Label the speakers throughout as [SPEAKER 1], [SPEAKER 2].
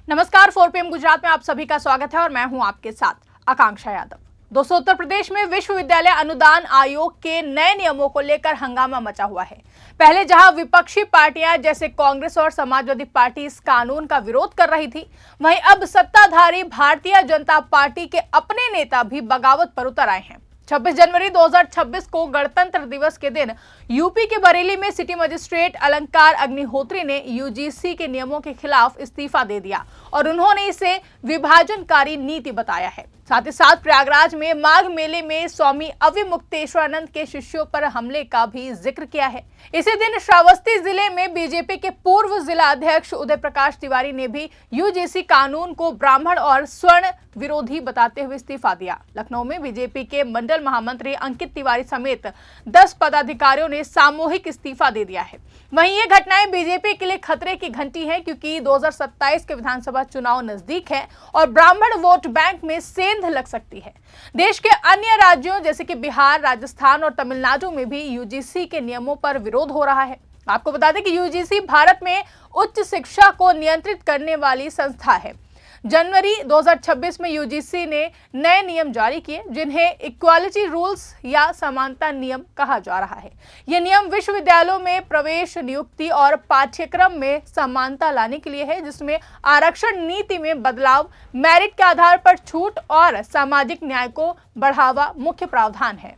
[SPEAKER 1] नमस्कार, 4 PM गुजरात में आप सभी का स्वागत है और मैं हूं आपके साथ आकांक्षा यादव। दोस्तों, उत्तर प्रदेश में विश्वविद्यालय अनुदान आयोग के नए नियमों को लेकर हंगामा मचा हुआ है। पहले जहां विपक्षी पार्टियां जैसे कांग्रेस और समाजवादी पार्टी इस कानून का विरोध कर रही थी, वहीं अब सत्ताधारी भारतीय जनता पार्टी के अपने नेता भी बगावत पर उतर आए हैं। 26 जनवरी 2026 को गणतंत्र दिवस के दिन यूपी के बरेली में सिटी मजिस्ट्रेट अलंकार अग्निहोत्री ने यूजीसी के नियमों के खिलाफ इस्तीफा दे दिया और उन्होंने इसे विभाजनकारी नीति बताया है। साथ ही साथ प्रयागराज में माघ मेले में स्वामी अविमुक्तेश्वरानंद के शिष्यों पर हमले का भी जिक्र किया है। इसी दिन श्रावस्ती जिले में बीजेपी के पूर्व जिला अध्यक्ष उदय प्रकाश तिवारी ने भी यूजीसी कानून को ब्राह्मण और स्वर्ण विरोधी बताते हुए इस्तीफा दिया। लखनऊ में बीजेपी के मंडल महामंत्री अंकित तिवारी समेत 10 पदाधिकारियों ने सामूहिक इस्तीफा दे दिया है। वहीं ये घटनाएं बीजेपी के लिए खतरे की घंटी है, क्योंकि 2027 के विधानसभा चुनाव नजदीक है और ब्राह्मण वोट बैंक में सेंध लग सकती है। देश के अन्य राज्यों जैसे कि बिहार, राजस्थान और तमिलनाडु में भी यूजीसी के नियमों पर विरोध हो रहा है। आपको बता दें कि यूजीसी भारत में उच्च शिक्षा को नियंत्रित करने वाली संस्था है। जनवरी 2026 में यूजीसी ने नए नियम जारी किए, जिन्हें इक्वालिटी रूल्स या समानता नियम कहा जा रहा है। ये नियम विश्वविद्यालयों में प्रवेश, नियुक्ति और पाठ्यक्रम में समानता लाने के लिए है, जिसमें आरक्षण नीति में बदलाव, मेरिट के आधार पर छूट और सामाजिक न्याय को बढ़ावा मुख्य प्रावधान है।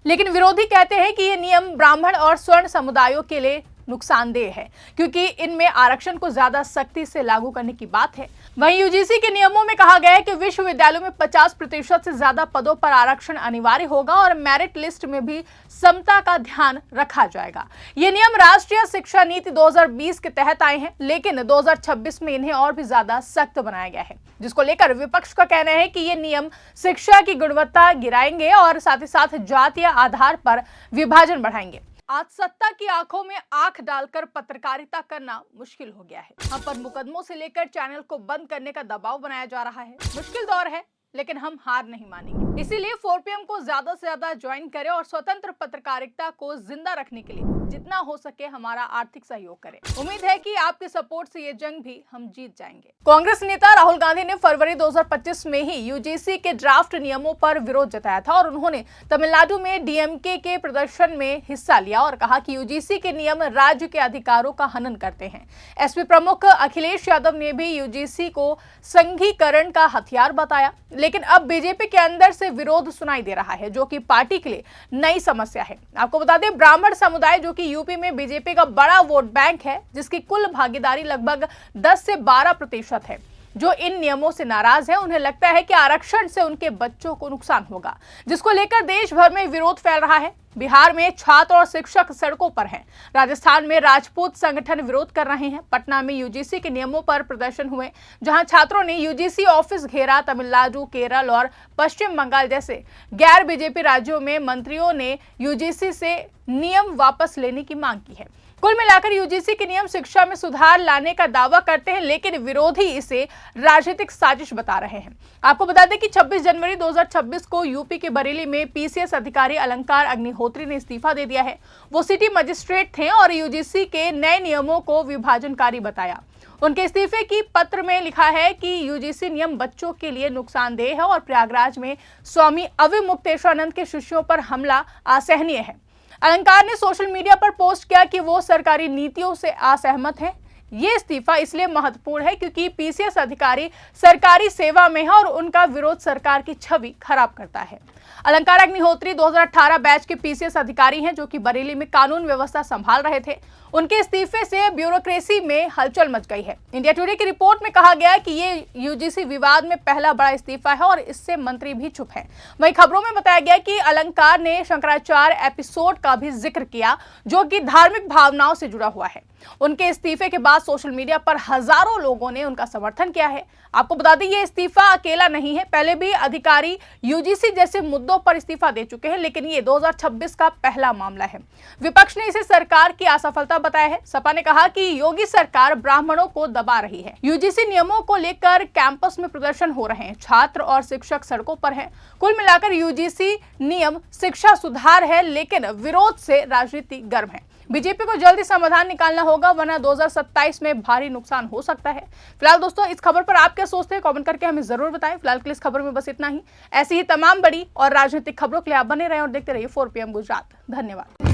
[SPEAKER 1] लेकिन विरोधी कहते हैं कि ये नियम ब्राह्मण और स्वर्ण समुदायों के लिए नुकसानदेह है, क्योंकि इनमें आरक्षण को ज्यादा सख्ती से लागू करने की बात है। वहीं यूजीसी के नियमों में कहा गया है कि विश्वविद्यालयों में 50% से ज्यादा पदों पर आरक्षण अनिवार्य होगा और मेरिट लिस्ट में भी समता का ध्यान रखा जाएगा। ये नियम राष्ट्रीय शिक्षा नीति 2020 के तहत आए हैं, लेकिन 2026 में इन्हें और भी ज्यादा सख्त बनाया गया है, जिसको लेकर विपक्ष का कहना है कि ये नियम शिक्षा की गुणवत्ता गिराएंगे और साथ ही साथ जातीय आधार पर विभाजन बढ़ाएंगे। आज सत्ता की आंखों में आंख डालकर पत्रकारिता करना मुश्किल हो गया है। हम पर मुकदमों से लेकर चैनल को बंद करने का दबाव बनाया जा रहा है। मुश्किल दौर है, लेकिन हम हार नहीं मानेंगे। इसीलिए 4 PM को ज्यादा से ज्यादा ज्वाइन करें और स्वतंत्र पत्रकारिता को जिंदा रखने के लिए जितना हो सके हमारा आर्थिक सहयोग करें। उम्मीद है कि आपके सपोर्ट से ये जंग भी हम जीत जाएंगे। कांग्रेस नेता राहुल गांधी ने फरवरी 2025 में ही यूजीसी के ड्राफ्ट नियमों पर विरोध जताया था और उन्होंने तमिलनाडु में डीएमके के प्रदर्शन में हिस्सा लिया और कहा कि यूजीसी के नियम राज्य के अधिकारों का हनन करते हैं। एसपी प्रमुख अखिलेश यादव ने भी यूजीसी को संघीकरण का हथियार बताया, लेकिन अब बीजेपी के अंदर से विरोध सुनाई दे रहा है, जो कि पार्टी के लिए नई समस्या है। आपको बता दें, ब्राह्मण समुदाय जो कि यूपी में बीजेपी का बड़ा वोट बैंक है, जिसकी कुल भागीदारी लगभग 10 से 12% है, जो इन नियमों से नाराज है। उन्हें लगता है कि आरक्षण से उनके बच्चों को नुकसान होगा, जिसको लेकर देश भर में विरोध फैल रहा है। बिहार में छात्र और शिक्षक सड़कों पर हैं। राजस्थान में राजपूत संगठन विरोध कर रहे हैं। पटना में यूजीसी के नियमों पर प्रदर्शन हुए, जहां छात्रों ने यूजीसी ऑफिस घेरा। तमिलनाडु, केरल और पश्चिम बंगाल जैसे गैर बीजेपी राज्यों में मंत्रियों ने यूजीसी से नियम वापस लेने की मांग की है। कुल मिलाकर यूजीसी के नियम शिक्षा में सुधार लाने का दावा करते हैं, लेकिन विरोधी इसे राजनीतिक साजिश बता रहे हैं। आपको बता दें कि 26 जनवरी 2026 को यूपी के बरेली में पीसीएस अधिकारी अलंकार अग्निहोत्री ने इस्तीफा दे दिया है। वो सिटी मजिस्ट्रेट थे और यूजीसी के नए नियमों को विभाजनकारी बताया। उनके इस्तीफे की पत्र में लिखा है कि यूजीसी नियम बच्चों के लिए नुकसानदेह है और प्रयागराज में स्वामी अविमुक्तेश्वरानंद के शिष्यों पर हमला असहनीय है। अलंकार ने सोशल मीडिया पर पोस्ट किया कि वो सरकारी नीतियों से असहमत हैं। ये इस्तीफा इसलिए महत्वपूर्ण है क्योंकि पीसीएस अधिकारी सरकारी सेवा में है और उनका विरोध सरकार की छवि खराब करता है। अलंकार अग्निहोत्री 2018 बैच के पीसीएस अधिकारी हैं, जो कि बरेली में कानून व्यवस्था संभाल रहे थे। उनके इस्तीफे से ब्यूरोक्रेसी में हलचल मच गई है। इंडिया टुडे की रिपोर्ट में कहा गया है कि ये यूजीसी विवाद में पहला बड़ा इस्तीफा है और इससे मंत्री भी चुप हैं। वहीं खबरों में बताया गया कि अलंकार ने शंकराचार्य एपिसोड का भी जिक्र किया, जो कि धार्मिक भावनाओं से जुड़ा हुआ है। उनके इस्तीफे के बाद सोशल मीडिया पर हजारों लोगों ने उनका समर्थन किया है। आपको बता दें, ये इस्तीफा अकेला नहीं है। पहले भी अधिकारी यूजीसी जैसे मुद्दों पर इस्तीफा दे चुके हैं, लेकिन ये 2026 का पहला मामला है। विपक्ष ने इसे सरकार की असफलता बताया है। सपा ने कहा कि योगी सरकार ब्राह्मणों को दबा रही है। यूजीसी नियमों को लेकर कैंपस में प्रदर्शन हो रहे हैं। छात्र और शिक्षक सड़कों पर हैं। कुल मिलाकर यूजीसी नियम शिक्षा सुधार है, लेकिन विरोध से राजनीति गर्म है। बीजेपी को जल्दी समाधान निकालना होगा, वरना 2027 में भारी नुकसान हो सकता है। फिलहाल दोस्तों, इस खबर पर आप क्या सोचते हैं, कमेंट करके हमें जरूर बताएं। फिलहाल के लिए इस खबर में बस इतना ही। ऐसी ही तमाम बड़ी और राजनीतिक खबरों के लिए आप बने रहें और देखते रहिए 4 PM गुजरात। धन्यवाद।